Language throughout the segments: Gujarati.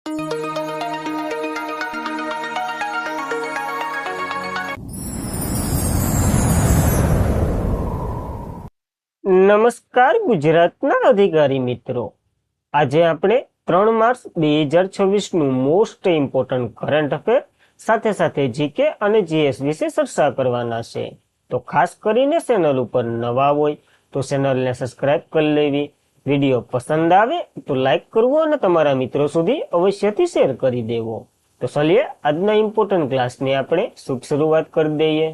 નમસ્કાર ગુજરાતના અધિકારી મિત્રો, આજે આપણે 3 માર્ચ 2026 નું મોસ્ટ ઇમ્પોર્ટન્ટ કરંટ અફેર સાથે સાથે જીકે અને જીએસ વિશે ચર્ચા કરવાના છે। તો ખાસ કરીને ચેનલ ઉપર નવા હોય તો ચેનલને સબસ્ક્રાઇબ કરી લેવી, વિડીયો પસંદ આવે તો લાઈક કરવો અને તમારા મિત્રો સુધી અવશ્યથી શેર કરી દેવો। તો ચલીએ આજના ઇમ્પોર્ટન્ટ ક્લાસની આપણે શુભ શરૂઆત કરી દઈએ।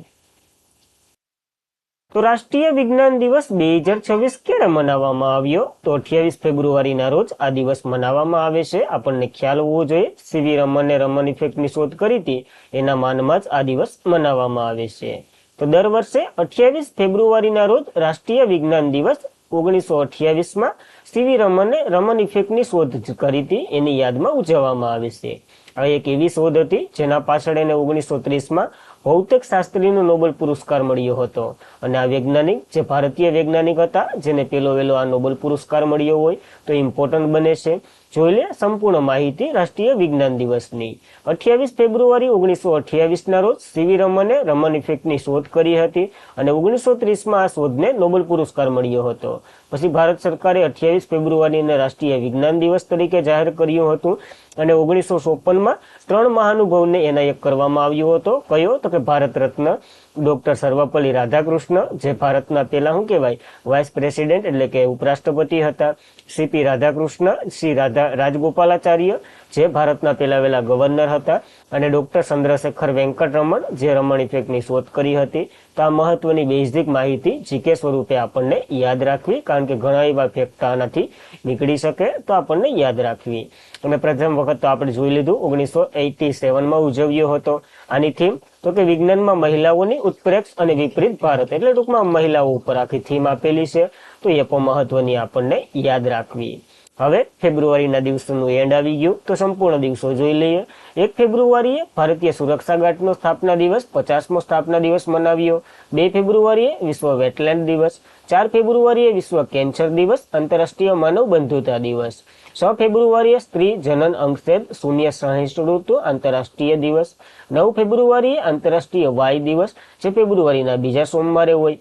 તો રાષ્ટ્રીય વિજ્ઞાન દિવસ 2026 ક્યારે મનાવવામાં આવ્યો? તો 28 ફેબ્રુઆરીના રોજ આ દિવસ મનાવવામાં આવે છે। આપણને ખ્યાલ હોવો જોઈએ, સીવી રમને રમન ઇફેક્ટની શોધ કરી હતી, એના માનમાં જ આ દિવસ મનાવવામાં આવે છે। તો દર વર્ષે 28 ફેબ્રુઆરીના રોજ રાષ્ટ્રીય વિજ્ઞાન દિવસ 1928માં સીવી રમને રમન ઇફેક્ટની શોધ કરી હતી, એની યાદમાં ઉજવવામાં આવે છે। આ એક એવી શોધ હતી જેના પાછળ એને 1930માં ભૌતિક શાસ્ત્રીનો નોબેલ પુરસ્કાર મળ્યો હતો અને આ વૈજ્ઞાનિક જે ભારતીય વૈજ્ઞાનિક હતા જેને પહેલો આ નોબેલ પુરસ્કાર મળ્યો હોય તો ઇમ્પોર્ટન્ટ બને છે। જોઈ લે સંપૂર્ણ માહિતી રાષ્ટ્રીય વિજ્ઞાન દિવસની। 28 ફેબ્રુઆરી 1928ના રોજ સીવી રમને રમન ઇફેક્ટની શોધ કરી હતી અને 1930માં આ શોધને નોબેલ પુરસ્કાર મળ્યો હતો। પછી ભારત સરકારે 28 ફેબ્રુઆરીને રાષ્ટ્રીય વિજ્ઞાન દિવસ તરીકે જાહેર કર્યું હતું અને 1954માં 3 મહાનુભાવોને એનાયત કરવામાં આવ્યો હતો। કયો? તો કે ભારત રત્ન ડોક્ટર સર્વપલ્લી રાધાકૃષ્ણ, જે ભારતના પહેલા વાઇસ પ્રેસિડેન્ટ એટલે કે ઉપરાષ્ટ્રપતિ હતા, સીપી રાધાકૃષ્ણ, શ્રી રાજગોપાલાચાર્ય, જે ભારતના પહેલા ગવર્નર હતા, અને ડોક્ટર ચંદ્રશેખર વેંકટરમણ, જે રમણ ઇફેક્ટની શોધ કરી હતી। તો આ મહત્વની બેઝિક માહિતી જીકે સ્વરૂપે આપણને યાદ રાખવી, કારણ કે ઘણા એવા ફેક્ટ આનાથી નીકળી શકે, તો આપણને યાદ રાખવી। અને પ્રથમ વખત તો આપણે જોઈ લીધું 1987માં ઉજવ્યો હતો। આની થીમ તો કે વિજ્ઞાનમાં મહિલાઓની ઉત્પ્રેક્ષ અને વિપરીત ભારત, એટલે ટૂંકમાં મહિલાઓ ઉપર આખી થીમ આપેલી છે, તો એ પણ મહત્વની આપણને યાદ રાખવી। હવે ફેબ્રુઆરીના દિવસોનું એન્ડ આવી ગયું, તો સંપૂર્ણ દિવસો જોઈ લઈએ। 1 ફેબ્રુઆરીએ ભારતીય સુરક્ષા ગાર્ડનો સ્થાપના દિવસ 50મો સ્થાપના દિવસ મનાવ્યો। 2 ફેબ્રુઆરીએ વિશ્વ વેટલેન્ડ દિવસ। 4 ફેબ્રુઆરીએ વિશ્વ કેન્સર દિવસ, આંતરરાષ્ટ્રીય માનવ બંધુતા દિવસ। 6 ફેબ્રુઆરીએ સ્ત્રી જનન અંગછેદ શૂન્ય સહિષ્ણુતા આંતરરાષ્ટ્રીય દિવસ। 9 ફેબ્રુઆરીએ આંતરરાષ્ટ્રીય વાય દિવસ, જે ફેબ્રુઆરીના બીજા સોમવારે હોય।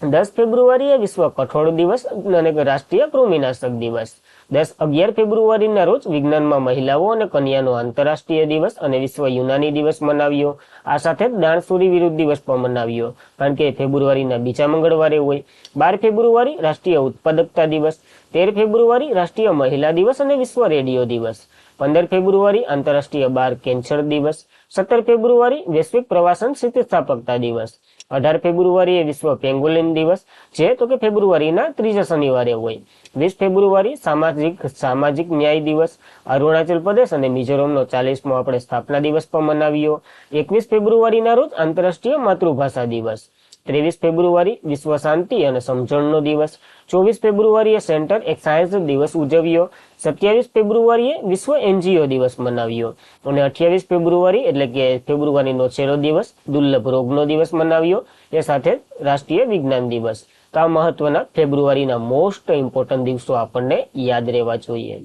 10 ફેબ્રુઆરીએ વિશ્વ કઠોળ દિવસ અને રાષ્ટ્રીય કૃમિનાશક દિવસ। 11 ફેબ્રુઆરીના રોજ વિજ્ઞાનમાં મહિલાઓ અને કન્યાનો આંતરરાષ્ટ્રીય દિવસ અને વિશ્વ યુનાની દિવસ મનાવ્યો। આ સાથે દાણચોરી વિરુદ્ધ દિવસ પણ મનાવ્યો, કારણ કે ફેબ્રુઆરીના બીજા મંગળવારે હોય। 12 ફેબ્રુઆરી રાષ્ટ્રીય ઉત્પાદકતા દિવસ। 13 ફેબ્રુઆરી રાષ્ટ્રીય મહિલા દિવસ અને વિશ્વ રેડિયો દિવસ। 15 ફેબ્રુઆરી આંતરરાષ્ટ્રીય બાળ કેન્સર દિવસ। 17 ફેબ્રુઆરી વૈશ્વિક પ્રવાસન સ્થિતિસ્થાપકતા દિવસ। 18 ફેબ્રુઆરીએ વિશ્વ પેંગોલિન દિવસ, જે તો કે ફેબ્રુઆરીના ત્રીજા શનિવારે હોય। 20 ફેબ્રુઆરી સામાજિક ન્યાય દિવસ। અરુણાચલ પ્રદેશ અને મિઝોરમનો 40મો આપણે સ્થાપના દિવસ પણ મનાવ્યો। 21 ફેબ્રુઆરીના રોજ આંતરરાષ્ટ્રીય માતૃભાષા દિવસ। 23 ફેબ્રુઆરી વિશ્વ શાંતિ અને સમજણનો દિવસ। 24 ફેબ્રુઆરીએ સેન્ટર એક્સાઇઝ દિવસ ઉજવ્યો। 27 ફેબ્રુઆરીએ વિશ્વ એનજીઓ દિવસ મનાવ્યો અને 28 ફેબ્રુઆરી એટલે કે ફેબ્રુઆરીનો છેલ્લો દિવસ દુર્લભ રોગનો દિવસ મનાવ્યો, એ સાથે રાષ્ટ્રીય વિજ્ઞાન દિવસ। તો આ મહત્વના ફેબ્રુઆરીના મોસ્ટ ઇમ્પોર્ટન્ટ દિવસો આપણને યાદ રહેવા જોઈએ।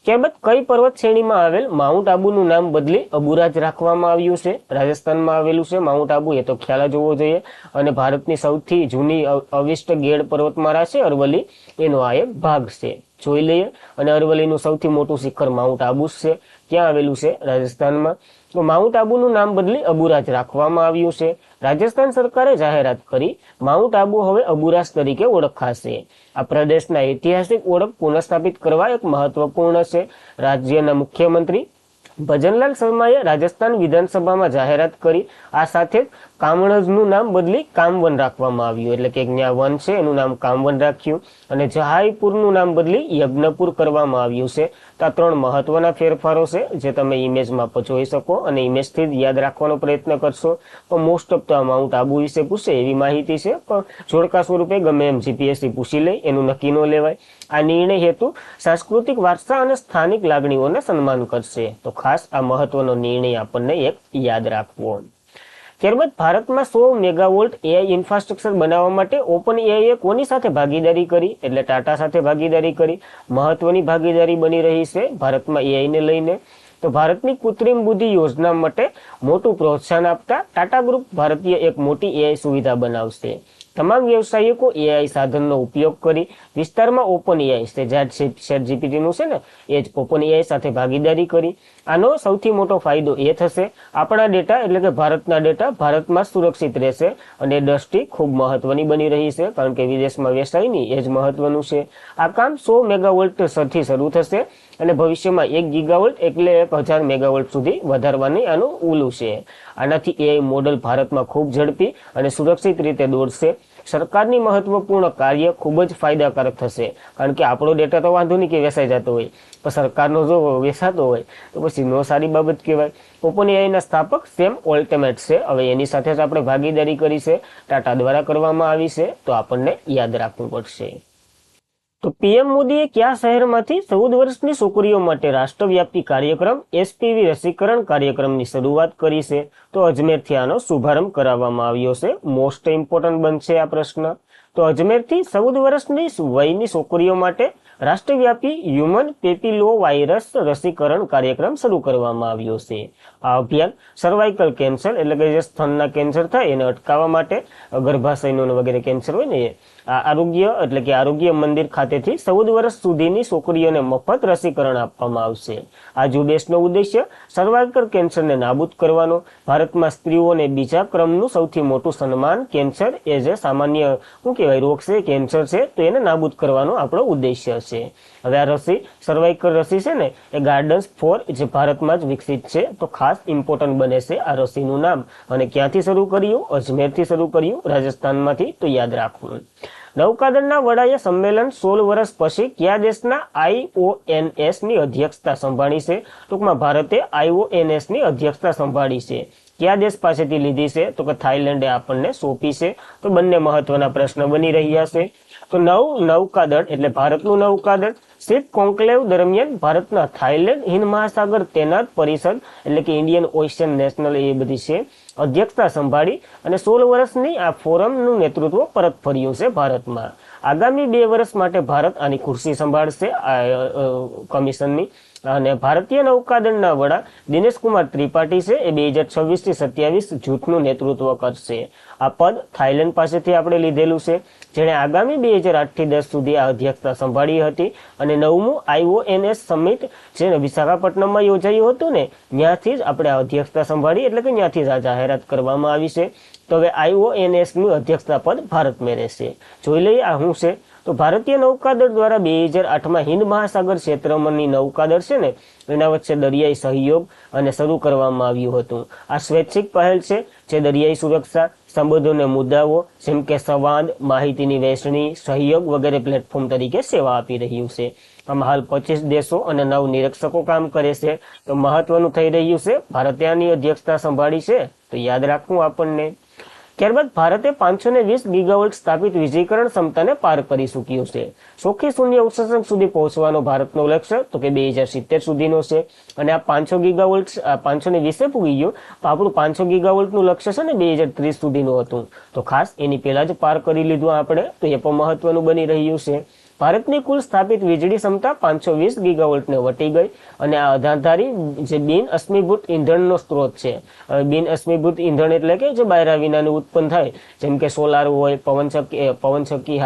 ત્યારબાદ કઈ પર્વત શ્રેણીમાં આવેલ માઉન્ટ આબુનું નામ બદલી અબુરાજ રાખવામાં આવ્યું છે? રાજસ્થાનમાં આવેલું છે માઉન્ટ આબુ, એ તો ખ્યાલ જ હોવો જોઈએ। અને ભારતની સૌથી જૂની અવિષ્ટ ગેડ પર્વતમાળા છે અરવલ્લી, એનો આ એક ભાગ છે, જોઈ લઈએ। અને અરવલ્લીનું સૌથી મોટું શિખર માઉન્ટ આબુ છે, ક્યાં આવેલું છે? રાજસ્થાનમાં। તો માઉન્ટ આબુનું નામ બદલી અબુરાજ રાખવામાં આવ્યું છે। રાજસ્થાન સરકારે જાહેરાત કરી, માઉન્ટ આબુ હવે અબુરાજ તરીકે ઓળખાશે। આ પ્રદેશના ઐતિહાસિક ઓળખ પુનઃસ્થાપિત કરવા એક મહત્વપૂર્ણ છે। રાજ્યના મુખ્યમંત્રી ભજનલાલ શર્માએ રાજસ્થાન વિધાનસભામાં જાહેરાત કરી। આ સાથે કામણજનું નામ બદલી કામવન રાખવામાં આવ્યું, એટલે કે જ્યાં વન છે એનું નામ કામવન રાખ્યું, અને જહાઈપુરનું નામ બદલી યજ્ઞપુર કરવામાં આવ્યું છે। તો આ 3 મહત્વના ફેરફારો છે, જે તમે ઇમેજમાં પણ જોઈ શકો અને ઇમેજથી જ યાદ રાખવાનો પ્રયત્ન કરશો। તો મોસ્ટ ઓફ તો આ માઉન્ટ આબુ વિશે પૂછે એવી માહિતી છે, પણ જોડકા સ્વરૂપે ગમે એમ જીપીએસસી પૂછી લે, એનું નક્કી ન લેવાય। આ નિર્ણય હેતુ સાંસ્કૃતિક વારસા અને સ્થાનિક લાગણીઓને સન્માન કરશે, તો ખાસ આ મહત્વનો નિર્ણય આપણને એક યાદ રાખવો। ત્યારબાદ ભારતમાં 100 મેગાવોલ્ટ એઆઈ ઇન્ફ્રાસ્ટ્રક્ચર બનાવવા માટે ઓપન એઆઈએ કોની સાથે ભાગીદારી કરી? એટલે ટાટા સાથે ભાગીદારી કરી. મહત્વની ભાગીદારી બની રહી છે ભારતમાં એઆઈને લઈને. તો ભારતની કૃત્રિમ બુદ્ધિ યોજના માટે મોટું પ્રોત્સાહન આપતા ટાટા ગ્રુપ ભારતીય એક મોટી એઆઈ સુવિધા બનાવશે. તમામ વ્યવસાયિકો એઆઈ સાધનનો ઉપયોગ કરી વિસ્તારમાં ઓપન એઆઈ છે, ચેટ જીપીટીનું છે ને, એ જ ઓપન એઆઈ સાથે ભાગીદારી કરી. આનો સૌથી મોટો ફાયદો એ થશે, આપણા ડેટા એટલે કે ભારતના ડેટા ભારતમાં સુરક્ષિત રહેશે અને એ દ્રષ્ટિ ખૂબ મહત્વની બની રહી છે, કારણ કે વિદેશમાં વેચાય નહીં એ જ મહત્વનું છે. આ કામ 100 મેગાવોલ્ટ થી શરૂ થશે અને ભવિષ્યમાં 1 ગીગાવોલ્ટ એટલે 1000 મેગાવોલ્ટ સુધી વધારવાની આનું ઉલું છે. આનાથી એઆઈ મોડલ ભારતમાં ખૂબ ઝડપી અને સુરક્ષિત રીતે દોડશે. સરકારની મહત્વપૂર્ણ કાર્ય ખૂબ જ ફાયદાકારક થશે, કારણ કે આપણો ડેટા તો વાંધો નહીં કે વેચાઈ જતો હોય, પણ સરકારનો જો વેચાતો હોય તો પછી નો સારી બાબત કહેવાય. ઓપન એઆઈના સ્થાપક સેમ ઓલ્ટમેટ છે. હવે એની સાથે જ આપણે ભાગીદારી કરી છે, ટાટા દ્વારા કરવામાં આવી છે, તો આપણને યાદ રાખવું પડશે. તો પીએમ મોદીએ કયા શહેરમાંથી 14 વર્ષની છોકરીઓ માટે રાષ્ટ્રવ્યાપી કાર્યક્રમ એસપીવી રસીકરણ કાર્યક્રમની શરૂઆત કરી છે? તો અજમેરથી આનો શુભારંભ કરાવવામાં આવ્યો છે. મોસ્ટ ઇમ્પોર્ટન્ટ બનશે આ પ્રશ્ન. તો અજમેરથી 14 વર્ષની વયની છોકરીઓ માટે રાષ્ટ્રવ્યાપી હ્યુમન પેપિલો વાયરસ રસીકરણ કાર્યક્રમ શરૂ કરવામાં આવ્યો છે. આ અભિયાન સર્વાઇકલ કેન્સર એટલે કે જે સ્તનના કેન્સર થાય એને અટકાવવા માટે, ગર્ભાશયનું વગેરે કેન્સર હોય ને, આરોગ્ય એટલે કે આરોગ્ય મંદિર ખાતેથી 14 વર્ષ સુધીની છોકરીઓને મફત રસીકરણ આપવામાં આવશે. આ ઝુંબેશનો ઉદ્દેશ્ય સર્વાઇકલ કેન્સરને નાબૂદ કરવાનો. ભારતમાં સ્ત્રીઓને બીજા ક્રમનું સૌથી મોટું સન્માન કેન્સર એ જે સામાન્ય શું કહેવાય રોગ છે, કેન્સર છે, તો એને નાબૂદ કરવાનો આપણો ઉદ્દેશ્ય છે. હવે આ રસી સર્વાઇકલ રસી છે ને એ ગાર્ડન્સ 4 જે ભારતમાં જ વિકસિત છે, તો ખાસ ઇમ્પોર્ટન્ટ બને છે આ રસીનું નામ. અને ક્યાંથી શરૂ કર્યું? અજમેરથી શરૂ કર્યું, રાજસ્થાનમાંથી, તો યાદ રાખવું. નૌકાદળના વડાએ સંમેલન 16 વર્ષ પછી કયા દેશના IONS ની અધ્યક્ષતા સંભાળી છે? ટૂંકમાં ભારતે IONS ની અધ્યક્ષતા સંભાળી છે. કયા દેશ પાસેથી લીધી છે? તો કે થાઈલેન્ડે આપણને સોંપી છે. તો બંને મહત્વના પ્રશ્ન બની રહ્યા છે. તો નૌકાદળ એટલે ભારતનું નૌકાદળ શીપ કોન્ક્લેવ દરમિયાન ભારતના થાઈલેન્ડ હિન્દ મહાસાગર તૈનાત પરિષદ એટલે કે ઇન્ડિયન ઓશિયન નેશનલ એ બધી છે અધ્યક્ષતા સંભાળી અને 16 વર્ષની આ ફોરમનું નેતૃત્વ પરત ફર્યું છે ભારતમાં. આગામી 2 વર્ષ માટે ભારત આની ખુરશી સંભાળશે કમિશનની. અને ભારતીય નૌકાદળના વડા દિનેશકુમાર ત્રિપાઠી છે એ 2026 થી 27 જૂથનું નેતૃત્વ કરશે. આ પદ થાઈલેન્ડ પાસેથી આપણે લીધેલું છે, જેણે આગામી 2008 થી 10 સુધી આ અધ્યક્ષતા સંભાળી હતી. અને 9મું IONS સમિટ જે વિશાખાપટ્ટનમમાં યોજાયું હતું ને, ત્યાંથી જ આપણે આ અધ્યક્ષતા સંભાળી, એટલે કે ત્યાંથી જ આ જાહેરાત કરવામાં આવી છે. તો હવે IONS નું અધ્યક્ષતા પદ ભારત મેં રહેશે. જોઈ લઈએ આ શું છે. તો ભારતીય નૌકાદળ દ્વારા 2008માં હિન્દ મહાસાગર ક્ષેત્રમાંની નૌકાદળ છે ને એના વચ્ચે દરિયાઈ સહયોગ અને શરૂ કરવામાં આવ્યું હતું. આ સ્વૈચ્છિક પહેલ છે જે દરિયાઈ સુરક્ષા સંબંધોને મુદ્દાઓ જેમ કે સંવાદ, માહિતીની વહેંચણી, સહયોગ વગેરે પ્લેટફોર્મ તરીકે સેવા આપી રહ્યું છે. આમાં હાલ 25 દેશો અને 9 નિરીક્ષકો કામ કરે છે. તો મહત્વનું થઈ રહ્યું છે, ભારતે આની અધ્યક્ષતા સંભાળી છે, તો યાદ રાખવું આપણને. ત્યારબાદ ભારતે 520 ગીગાવોલ્ટ સ્થાપિત વીજળીકરણ ક્ષમતાને પાર કરી ચૂક્યું છે. ચોખ્ખી શૂન્ય ઉત્સર્જન સુધી પહોંચવાનો ભારતનો લક્ષ્ય તો કે 2070 સુધીનો છે. અને આ 500 ગીગાવોલ્ટ 520 પૂગી ગયું, તો આપણું 500 ગીગાવોલ્ટનું લક્ષ્ય છે ને 2030 સુધીનું હતું, તો ખાસ એની પહેલા જ પાર કરી લીધું આપણે, તો એ પણ મહત્વનું બની રહ્યું છે. ભારતની કુલ સ્થાપિત વીજળી ક્ષમતા 520 ગીગાવોલ્ટને વટી ગઈ. અને આ અધાધારી જે બિન અશ્મિભૂત ઈંધણનો સ્ત્રોત છે. બિન અશ્મિભૂત ઈંધણ એટલે કે જે બાયરા વિનાનું ઉત્પન્ન થાય, જેમ કે સોલાર હોય, પવનચક્કી,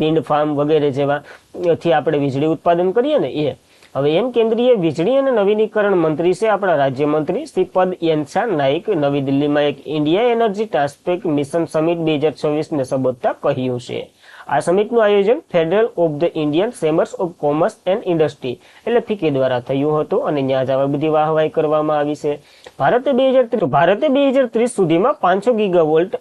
વિન્ડ ફાર્મ વગેરે જેવાથી આપણે વીજળી ઉત્પાદન કરીએ ને એ. હવે એમ કેન્દ્રીય વીજળી અને નવીનીકરણ મંત્રી છે આપણા રાજ્યમંત્રી શ્રીપદ યશો નાઇક નવી દિલ્હીમાં એક India energy transfer mission summit 2026ને સંબોધતા કહ્યું છે. આ સમિટનું આયોજન federal of the Indian chambers of commerce and industry એટલે ફિકી દ્વારા થયું હતું અને ત્યાં જ બધી વાહવાહી કરવામાં આવી છે. ભારતે 2030 સુધીમાં 500 ગીગાવોલ્ટ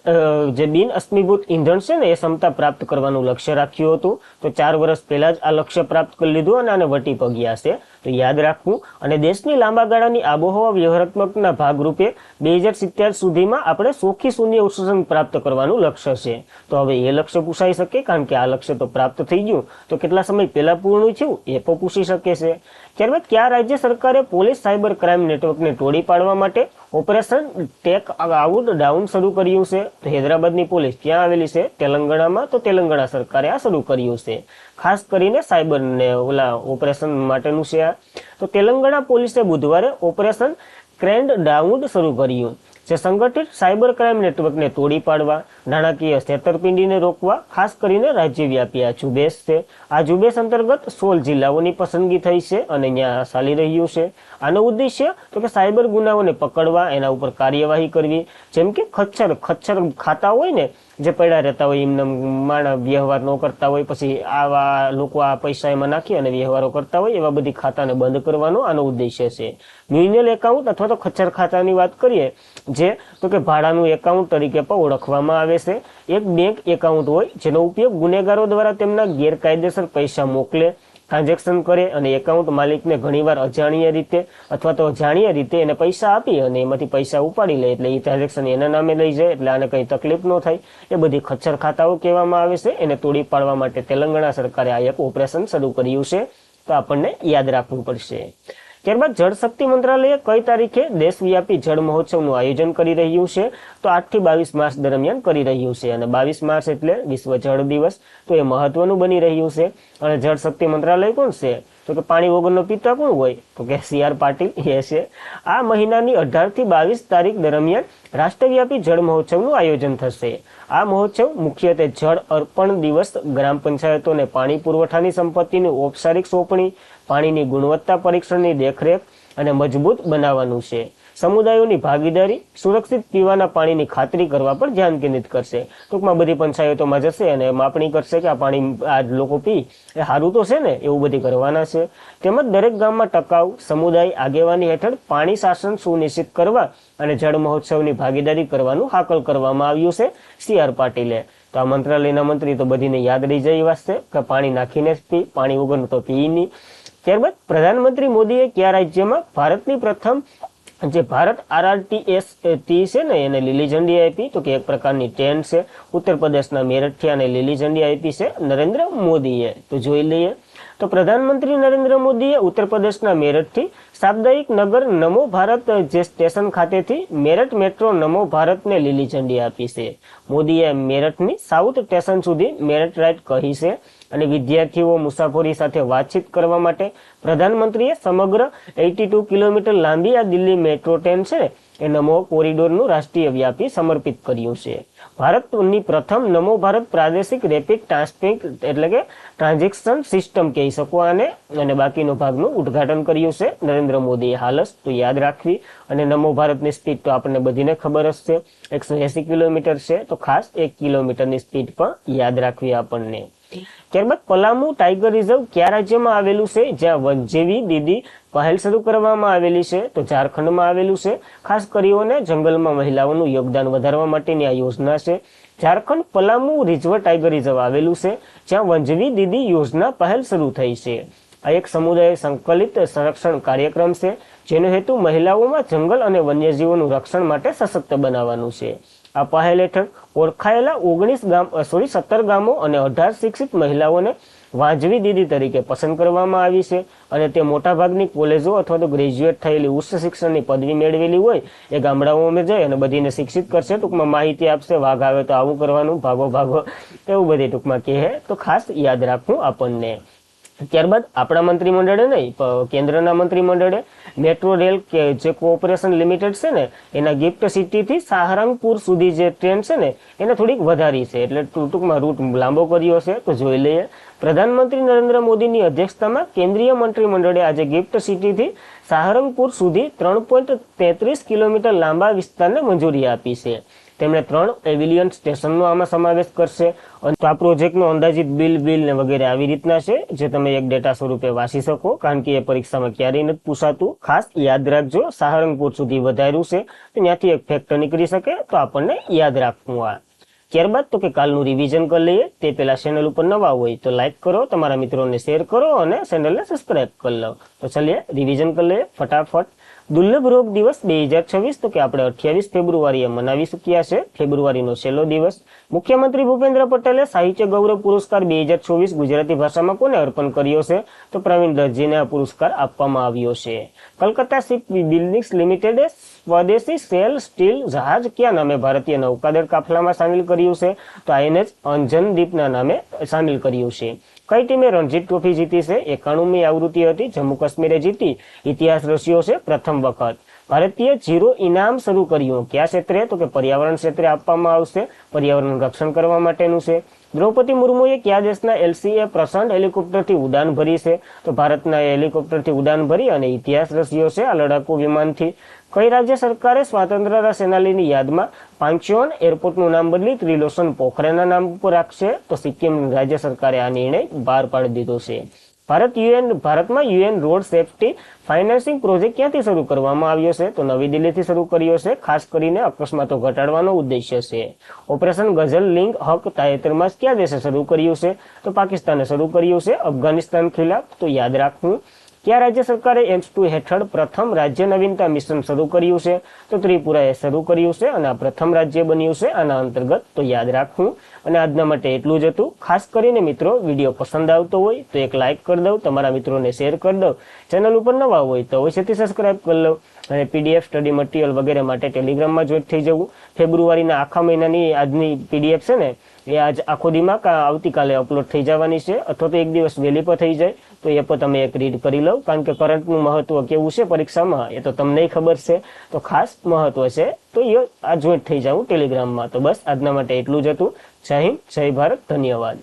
જે બિન અશ્મિભૂત ઈંધણ છે ને એ ક્ષમતા પ્રાપ્ત કરવાનું લક્ષ્ય રાખ્યું હતું. તો 4 વર્ષ પહેલા જ આ લક્ષ્ય પ્રાપ્ત કરી લીધું અને આને વટી પગ્યા છે, તો યાદ રાખવું. અને દેશની લાંબા ગાળાની આબોહવા વ્યવહારાત્મકના ભાગરૂપે 2070 સુધીમાં આપણે ચોખ્ખી શૂન્ય ઉત્સર્જન પ્રાપ્ત કરવાનું લક્ષ્ય છે. તો હવે એ લક્ષ્ય પૂછાઈ શકે, કારણ કે આ લક્ષ્ય તો પ્રાપ્ત થઈ ગયું, તો કેટલા સમય પહેલા પૂર્ણ થયું એ પણ પૂછી શકે છે. ત્યારબાદ કયા રાજ્ય સરકારે પોલીસ સાયબર ક્રાઇમ નેટવર્કને તોડી પાડવા માટે ઓપરેશન ટેક આઉટ ડાઉન શરૂ કર્યું છે. તો હૈદરાબાદની પોલીસ ક્યાં આવેલી છે? તેલંગાણામાં. તો તેલંગાણા સરકારે આ શરૂ કર્યું છે, ખાસ કરીને સાયબરને ઓપરેશન માટેનું છે આ. તો તેલંગાણા પોલીસે બુધવારે ઓપરેશન ક્રેન્ડ ડાઉન શરૂ કર્યું, જે સંગઠિત સાયબર ક્રાઇમ નેટવર્કને તોડી પાડવા, નાણાકીય છેતરપિંડીને રોકવા ખાસ કરીને રાજ્યવ્યાપી આ ઝુંબેશ છે. આ ઝુંબેશ અંતર્ગત 16 જિલ્લાઓની પસંદગી થઈ છે અને ત્યાં ચાલી રહ્યું છે. આનો ઉદ્દેશ્ય તો કે સાયબર ગુનાઓને પકડવા, એના ઉપર કાર્યવાહી કરવી. જેમ કે ખચ્ચર ખાતા હોય ને, જે પડ્યા રહેતા હોય, એમને માણા વ્યવહાર ન કરતા હોય, પછી આવા લોકો આ પૈસા એમાં નાખી અને વ્યવહારો કરતા હોય, એવા બધી ખાતાને બંધ કરવાનો આનો ઉદ્દેશ્ય છે. મ્યુનિયલ એકાઉન્ટ અથવા તો ખચ્ચર ખાતાની વાત કરીએ, જે તો કે ભાડાનું એકાઉન્ટ તરીકે પણ ઓળખવામાં આવે છે. એક બેંક એકાઉન્ટ હોય જેનો ઉપયોગ ગુનેગારો દ્વારા તેમના ગેરકાયદેસર પૈસા મોકલે, ટ્રાન્ઝેક્શન કરે અને એકાઉન્ટ માલિકને ઘણીવાર અજાણ્યા રીતે અથવા તો જાણીએ રીતે એને પૈસા આપી અને એમાંથી પૈસા ઉપાડી લે, એટલે એ ટ્રાન્ઝેક્શન એના નામે લઈ જાય, એટલે આને કંઈ તકલીફ ન થાય. એ બધી ખચ્ચર ખાતાઓ કહેવામાં આવે છે. એને તોડી પાડવા માટે તેલંગાણા સરકારે આ એક ઓપરેશન શરૂ કર્યું છે, તો આપણને યાદ રાખવું પડશે. ત્યારબાદ જળશક્તિ મંત્રાલયે કઈ તારીખે દેશવ્યાપી જળ મહોત્સવનું આયોજન કરી રહ્યું છે? તો 8 થી 22 માર્ચ દરમિયાન કરી રહ્યું છે. અને 22 માર્ચ એટલે વિશ્વ જળ દિવસ, તો એ મહત્વનું બની રહ્યું છે. અને જળશક્તિ મંત્રાલય કોણ છે? તો કે પાણી વગરનો પિતા કોણ હોય? તો કે CR પાટીલ એ છે. આ મહિનાની 18 થી 22 તારીખ દરમિયાન રાષ્ટ્રવ્યાપી જળ મહોત્સવનું આયોજન થશે. આ મહોત્સવ મુખ્યત્વે જળ અર્પણ દિવસ, ગ્રામ પંચાયતોને પાણી પુરવઠાની સંપત્તિની ઔપચારિક સોંપણી, પાણીની ગુણવત્તા પરીક્ષણની દેખરેખ અને મજબૂત બનાવવાનું છે. સમુદાયોની ભાગીદારી, સુરક્ષિત પીવાના પાણીની ખાતરી કરવા પર ધ્યાન કેન્દ્રિત કરશે. ટૂંકમાં બધી પંચાયતોમાં જશે અને માપણી કરશે કે આ પાણી આ લોકો પી એ સારું તો છે ને, એવું બધી કરવાના છે. તેમજ દરેક ગામમાં ટકાઉ સમુદાય આગેવાની હેઠળ પાણી શાસન સુનિશ્ચિત કરવા અને જળ મહોત્સવની ભાગીદારી કરવાનું હાકલ કરવામાં આવ્યું છે CR પાટીલે. તો આ મંત્રાલયના મંત્રી તો બધીને યાદ રહી જાય એવા છે કે પાણી નાખીને જ પી, પાણી વગરનું તો પી નહીં. ત્યારબાદ પ્રધાનમંત્રી મોદીએ કયા રાજ્યમાં ભારતની પ્રથમ જે ભારત RRTS છે ને એને લીલી ઝંડી આપી? તો કે એક પ્રકારની ટ્રેન છે. ઉત્તર પ્રદેશના મેરઠથી આને લીલી ઝંડી આપી છે નરેન્દ્ર મોદીએ. તો જોઈ લઈએ. તો પ્રધાનમંત્રી નરેન્દ્ર મોદીએ ઉત્તર પ્રદેશના મેરઠથી સાપ્તાહિક નગર નમો ભારત જે સ્ટેશન ખાતેથી મેરઠ મેટ્રો નમો ભારતને લીલી ઝંડી આપી છે. મોદીએ મેરઠની સાઉથ સ્ટેશન સુધી મેરઠ રાઇડ કહી છે. અને વિદ્યાર્થીઓ મુસાફરી સાથે વાતચીત કરવા માટે પ્રધાનમંત્રીએ સમગ્ર 82 કિલોમીટર લાંબી આ દિલ્હી મેટ્રો ટ્રેન છે એ નમો કોરિડોરનું રાષ્ટ્રીય વ્યાપી સમર્પિત કર્યું છે. ભારતની પ્રથમ નમો ભારત પ્રાદેશિક રેપિડ ટ્રાન્સપેક એટલે કે ટ્રાન્ઝેક્શન સિસ્ટમ કહી શકો આને, અને બાકીનો ભાગનું ઉદ્ઘાટન કર્યું છે નરેન્દ્ર મોદીએ હાલ જ. તો યાદ રાખવી. અને નમો ભારતની સ્પીડ તો આપણને બધીને ખબર જ છે, 180 કિલોમીટર છે. તો ખાસ 1 કિલોમીટરની સ્પીડ પણ યાદ રાખવી આપણને. ત્યારબાદ પલામુ ટાઈગર રિઝર્વ કયા રાજ્યમાં આવેલું છે, જ્યાં વનજીવી દીદી પહેલ શરૂ કરવામાં આવેલી છે? તો ઝારખંડમાં આવેલું છે. ખાસ કરીને જંગલમાં મહિલાઓનું યોગદાન વધારવા માટેની આ યોજના છે. Jharkhand Palamu reserve tiger reserve આવેલું છે, જ્યાં વનજીવી દીદી યોજના પહેલ શરૂ થઈ છે. આ એક સમુદાય સંકલિત સંરક્ષણ કાર્યક્રમ છે, જેનો હેતુ મહિલાઓમાં જંગલ અને વન્યજીવોનું રક્ષણ માટે સશક્ત બનાવવાનું છે. આ પહેલ હેઠળ ઓળખાયેલા 17 ગામો અને 18 શિક્ષિત મહિલાઓને વાજબી દીદી તરીકે પસંદ કરવામાં આવી છે. અને તે મોટાભાગની કોલેજો અથવા તો ગ્રેજ્યુએટ થયેલી ઉચ્ચ શિક્ષણની પદવી મેળવેલી હોય એ ગામડાઓમાં જઈ અને બધીને શિક્ષિત કરશે. ટૂંકમાં માહિતી આપશે, વાઘ આવે તો આવું કરવાનું, ભાગો ભાગો, એવું બધી ટૂંકમાં કહે. તો ખાસ યાદ રાખવું આપણને. ત્યારબાદ આપણા મંત્રીમંડળે નહીં, કેન્દ્રના મંત્રીમંડળે મેટ્રો રેલ જે કોઓપરેશન લિમિટેડ છે ને એના ગિફ્ટ સિટીથી સહારનપુર સુધી જે ટ્રેન છે ને એને થોડીક વધારી છે, એટલે ટૂંકમાં રૂટ લાંબો કર્યો છે. તો જોઈ લઈએ. પ્રધાનમંત્રી નરેન્દ્ર મોદીની અધ્યક્ષતામાં કેન્દ્રીય મંત્રીમંડળે આજે ગિફ્ટ સિટીથી સહારનપુર સુધી 3.33 કિલોમીટર લાંબા વિસ્તારને મંજૂરી આપી છે. તેમણે 3 પેવિલિયન સ્ટેશનનો આમાં સમાવેશ કરશે. અને આ પ્રોજેક્ટનો અંદાજિત બિલ ને વગેરે આવી રીતના છે, જે તમે એક ડેટા સ્વરૂપે વાંચી શકો, કારણ કે એ પરીક્ષામાં ક્યારેય નથી પૂછાતું. ખાસ યાદ રાખજો, સહારનપુર સુધી વધાર્યું છે, તો ત્યાંથી એક ફેક્ટર નીકળી શકે, તો આપણને યાદ રાખવું. આ ત્યારબાદ તો કે કાલનું રિવિઝન કરી લઈએ. તે પહેલા ચેનલ ઉપર નવા હોય તો લાઈક કરો, તમારા મિત્રોને શેર કરો અને ચેનલને સબસ્ક્રાઇબ કરી લો. તો ચાલીએ રિવિઝન કરી લઈએ ફટાફટ. દુર્લભ રોગ દિવસ 2026 તો કે આપણે 28 ફેબ્રુઆરીએ મનાવી ચૂક્યા છે. ફેબ્રુઆરીનો છેલ્લો દિવસ. મુખ્યમંત્રી ભૂપેન્દ્ર પટેલે સાહિત્ય ગૌરવ પુરસ્કાર 2024 ગુજરાતી ભાષામાં કોને અર્પણ કર્યો છે? તો પ્રવીણ દરજીને આ પુરસ્કાર આપવામાં આવ્યો છે. કલકત્તા શિપ બિલ્ડિંગ્સ લિમિટેડે સ્વદેશી સેલ સ્ટીલ જહાજ કયા નામે ભારતીય નૌકાદળ કાફલામાં સામેલ કર્યું છે? તો INS અંજનદીપના નામે સામેલ કર્યું છે. કઈ ટીમે રણજી ટ્રોફી જીતી છે? 91મી આવૃત્તિ હતી, જમ્મુ કાશ્મીરે જીતી. ઇતિહાસ રચ્યો છે પ્રથમ વખત. ભારતીય જીરો ઇનામ શરૂ કર્યું કયા ક્ષેત્રે? તો કે પર્યાવરણ ક્ષેત્રે આપવામાં આવશે. પર્યાવરણ રક્ષણ કરવા માટેનું છે. દ્રૌપદી મુર્મુએ કયા દેશના LCA પ્રસંડ હેલિકોપ્ટરથી ઉડાન ભરી છે? તો ભારતના હેલિકોપ્ટરથી ઉડાન ભરી અને ઇતિહાસ રચ્યો છે આ લડાકુ વિમાનથી. કઈ રાજ્ય સરકારે સ્વાતંત્ર્યતા સેનાનીની યાદમાં પાંચોન એરપોર્ટનું નામ બદલી ત્રિલોચન પોખરેના નામ ઉપર રાખશે? તો સિક્કિમ રાજ્ય સરકારે આ નિર્ણય બહાર પાડી દીધો છે. ભારતમાં UN road safety financing project ક્યાંથી શરૂ કરવામાં આવ્યો છે? તો નવી દિલ્હીથી શરૂ કર્યો છે. ખાસ કરીને અકસ્માતો ઘટાડવાનો ઉદ્દેશ્ય છે. ઓપરેશન ગઝલ લિંક હક તાજેતરમાં કયા દેશે શરૂ કર્યું છે? તો પાકિસ્તાને શરૂ કર્યું છે અફઘાનિસ્તાન ખિલાફ. તો યાદ રાખવું. કયા રાજ્ય સરકારે એમ્સ2 હેઠળ પ્રથમ રાજ્ય નવીનતા મિશન શરૂ કર્યું છે? તો ત્રિપુરાએ શરૂ કર્યું છે અને આ પ્રથમ રાજ્ય બન્યું છે આના અંતર્ગત. તો યાદ રાખવું. અને આજના માટે એટલું જ હતું. ખાસ કરીને મિત્રો વિડીયો પસંદ આવતો હોય તો એક લાઇક કરી દો, તમારા મિત્રોને શેર કરી દો. ચેનલ ઉપર નવા હોય તો અવશ્યથી સબસ્ક્રાઇબ કરી લો. અને PDF સ્ટડી મટીરિયલ વગેરે માટે ટેલિગ્રામમાં જોઈન્ટ થઈ જવું. ફેબ્રુઆરીના આખા મહિનાની આજની PDF છે ને એ આજ આખો દીમાં આવતીકાલે અપલોડ થઈ જવાની છે, અથવા તો એક દિવસ વહેલી પર થઈ જાય તો એ પણ તમે એક રીડ કરી લો. કારણ કે કરંટનું મહત્વ કેવું છે પરીક્ષામાં એ તો તમને ખબર છે, તો ખાસ મહત્વ છે. તો એ આ જોઈન્ટ થઈ જાવું ટેલિગ્રામમાં. તો બસ આજના માટે એટલું જ હતું. જય હિન્દ, જય ભારત, ધન્યવાદ.